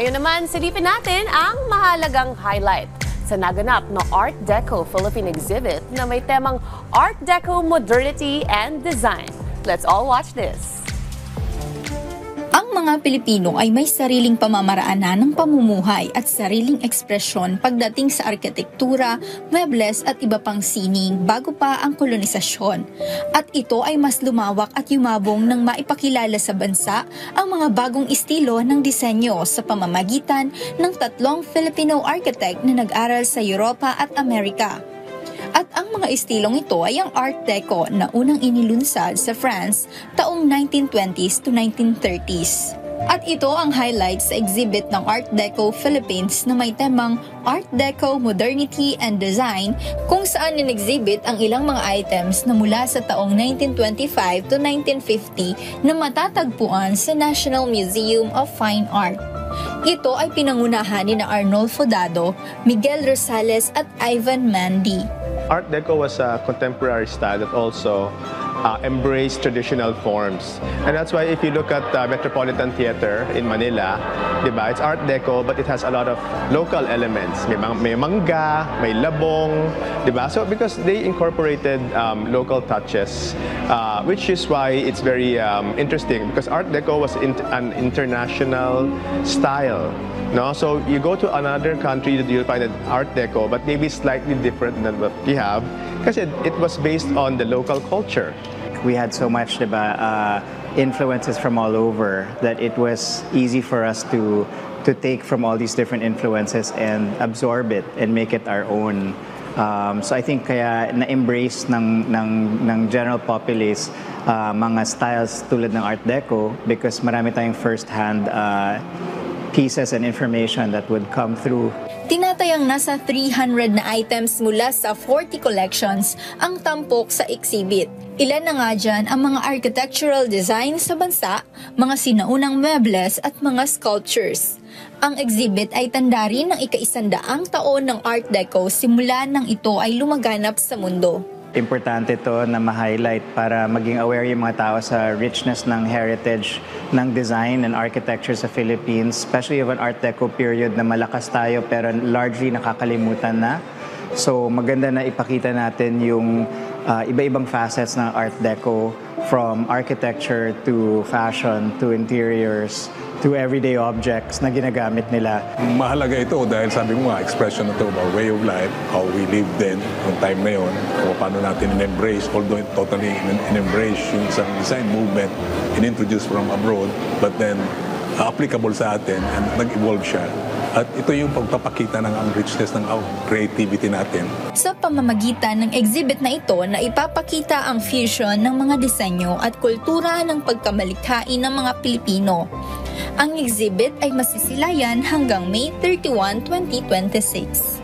Ngayon naman, silipin natin ang mahalagang highlight sa naganap na Art Deco Philippine exhibit na may temang Art Deco Modernity and Design. Let's all watch this. Ang mga Pilipino ay may sariling pamamaraanan ng pamumuhay at sariling ekspresyon pagdating sa arkitektura, mebles at iba pang sining bago pa ang kolonisasyon. At ito ay mas lumawak at yumabong nang maipakilala sa bansa ang mga bagong estilo ng disenyo sa pamamagitan ng tatlong Filipino architect na nag-aral sa Europa at Amerika. At ang mga estilong ito ay ang Art Deco na unang inilunsad sa France taong 1920s to 1930s. At ito ang highlight sa exhibit ng Art Deco Philippines na may temang Art Deco Modernity and Design kung saan in-exhibit ang ilang mga items na mula sa taong 1925 to 1950 na matatagpuan sa National Museum of Fine Art. Ito ay pinangunahan ni Arnolfo Dado, Miguel Rosales at Ivan Mandy. Art Deco was a contemporary style that also embraced traditional forms. And that's why if you look at Metropolitan Theater in Manila, diba, it's Art Deco but it has a lot of local elements. May mangga, may labong, diba? So because they incorporated local touches, which is why it's very interesting because Art Deco was an international style. No, so you go to another country, you'll find an Art Deco, but maybe slightly different than what we have, because it was based on the local culture. We had so much influences from all over that it was easy for us to take from all these different influences and absorb it and make it our own. So I think kaya na-embrace ng general populace mga styles tulad ng Art Deco because marami tayong first-hand pieces and information that would come through. Tinatayang nasa 300 na items mula sa 40 collections ang tampok sa exhibit. Ilan na nga dyan ang mga architectural design sa bansa, mga sinaunang mebles at mga sculptures. Ang exhibit ay tanda rin ng ika-100 taon ng Art Deco simula nang ito ay lumaganap sa mundo. Importante to na ma-highlight para maging aware yung mga tao sa richness ng heritage ng design and architecture sa Philippines, especially of an Art Deco period na malakas tayo pero largely nakakalimutan na. So maganda na ipakita natin yung iba-ibang facets ng Art Deco from architecture to fashion to interiors to everyday objects na ginagamit nila. Mahalaga ito dahil sabi mo nga, expression na ito about way of life, how we lived then, yung time na yun, o paano natin in-embrace, although totally in-embrace yung isang design movement, in-introduce from abroad, but then applicable sa atin and nag-evolve siya. At ito yung pagpapakita ng ang richness ng creativity natin. Sa pamamagitan ng exhibit na ito na ipapakita ang fusion ng mga disenyo at kultura ng pagkamalikhain ng mga Pilipino. Ang exhibit ay masisilayan hanggang May 31, 2026.